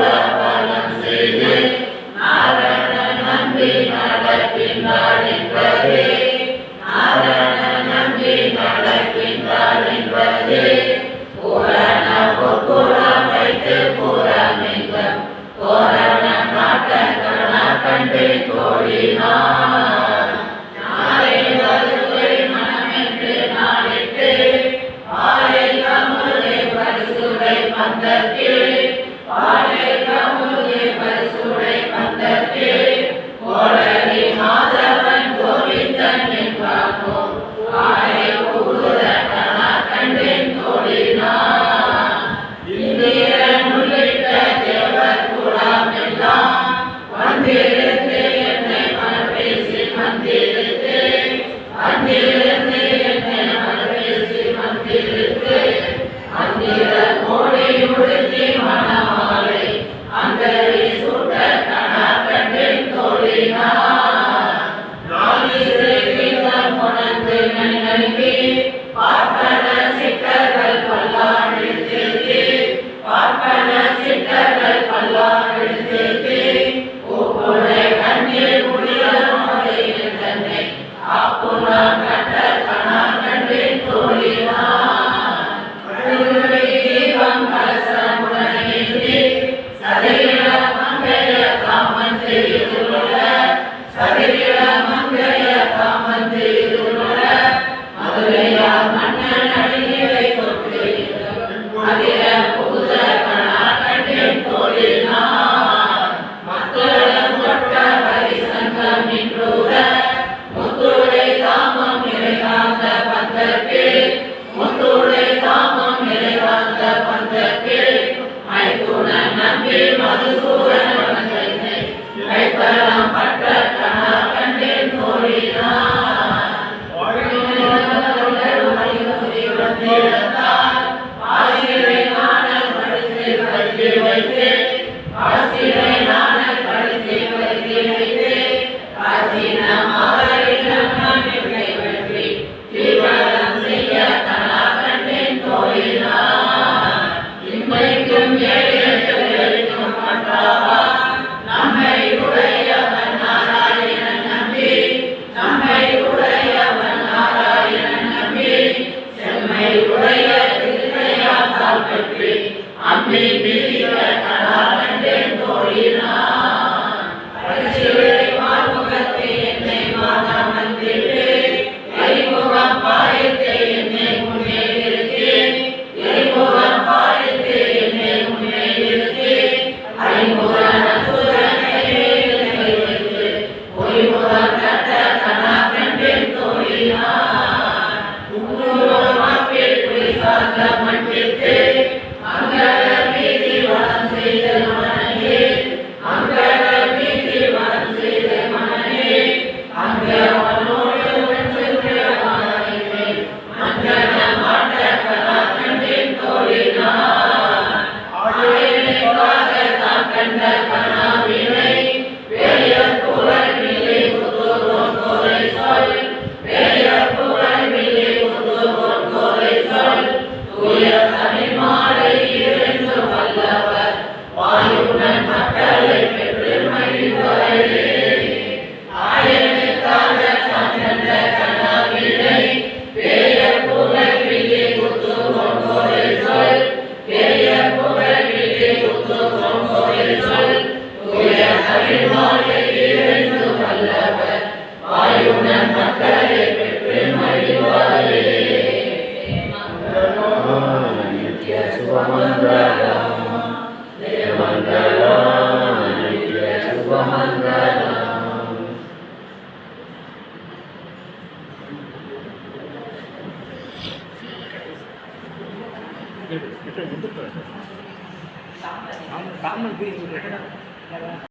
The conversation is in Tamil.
புறவலம் செய்து நாரண நம்பி நடக்கின்றார் என்பதே நாரண நம்பி நடக்கின்றார் என்பதே புராண பொற்குளம் வைத்து புறமெங்கும் தோரண நாட்டங்கண கண்டே தோழினார் நாளை வருகை மனமென்று நாளிட்டு பாலை கமுதே பரிசுடை பந்தற்கு பாலை கமுதே பரிசுடை பந்தற்கு கோடரி மாதவன் கோவிந்தன் என்பார்க்கும் ஆலை புகுத கண கண்டேன் தோழினார் இந்திரன் உள்ளிட்ட தேவர் குலம் எல்லாம் வந்திருந்து என்னை மனப்பேசி வந்திருந்து வந்திருந்து என்னை மனப்பேசி வந்திருந்து மந்திர கோடி உடுத்தி மணமாலை அந்தரி சுட்ட கண கண்டேன் தோழினார் நாளிசை கீதம் உணர்ந்து நல்கி பார்ப்பன சிக்கர்கள் பல்லாண்டு செய்தி பார்ப்பன சிக்கர்கள் பல்லாண்டு செய்தி பூப்புரை கண்ணீர் முடியாமலை தன்னை ஆப்புனா கட்ட கண கண்டேன் தோழினார் தீபம் கலசமுடனேந்தி சதையில மங்கைய காமந்து இருள சதையில மங்கைய காமந்து இருள மதுரையா மன்னன் அடிநிலை தொட்டு அதிர புகுத கண கண்டேன் தோழினார் மக்களம் தொட்ட வரி சங்கம் நின்றூர முத்துடை தாமம் நிறைவார்ந்த பந்தற்கு முத்துடை தாமம் நிறைவார்ந்த பந்தற்கு மைத்துணன் நம்பி மதுசூரன் வந்தனை கைத்தலம் பட்ட கண கண்டேன் தோழினார் ஆசிரை நாணல் படுத்து படுத்தி வைத்து ஆசிரை நாணல் படுத்தி படுத்தி வைத்து ஆசின மகளிடம் நம்பிக்கை வெற்றி தீவிரம் செய்ய கண கண்டேன் தோழினார் இன்மைக்கும் ஏழைக்கும் பண்றாவா நம்மை உடையவன் நாராயணன் நம்பி நம்மை உடையவன் நாராயணன் நம்பி செம்மை உடைய திருக்கையால் பெற்றி அம்மி மிதிக்க கண கண்டேன் தோழினார் பரிசுரை மார்முகத்தை என்னை மாத வந்திட்டு எரிமுகம் பாய்த்து என்னை முன்னே நிறுத்தி எரிமுகம் பாய்த்து என்னை முன்னே நிறுத்தி ஐமுகன் அசுரனை வைத்து பொய்முகம் கட்ட கண கண்டேன் தோழினார் உங்குருமாப்பில் குறிசார்ந்த மண்டித்து அங்கட வீதி வளம் செய்த மனநே அங்கட வீதி வளம் செய்த மனநே அங்கவனோடு சென்ற மனநே மஞ்சன மாட்ட கண கண்டேன் தோழினார் ஆயனைக்காக தான் கண்ட கணாவினை வேயர் புகழ் விலை புதுவோன் கோரை சொல் வேயர் புகழ் விலை புதுவோன் கோரை சொல் தூய தமிழ் மாலை இருந்து வல்லவர் வாயுடன் மக்களை பெற்று மகிழ்வாரே ஆயனுக்காக தான் கண்ட கணாவினை வேயர் புகழ் விலை புதுவோன் கோரை சொல் வேயர் புகழ் விலை புதுவோன் கோரை சொல் தூய தமிழ் மாலை இருந்து வல்லவர் வாயுடன் மக்களை பெற்று மகிழ்வாரே நித்ய சுபமங்கலம் தேவமங்கலம் நித்ய சுபமங்கலம்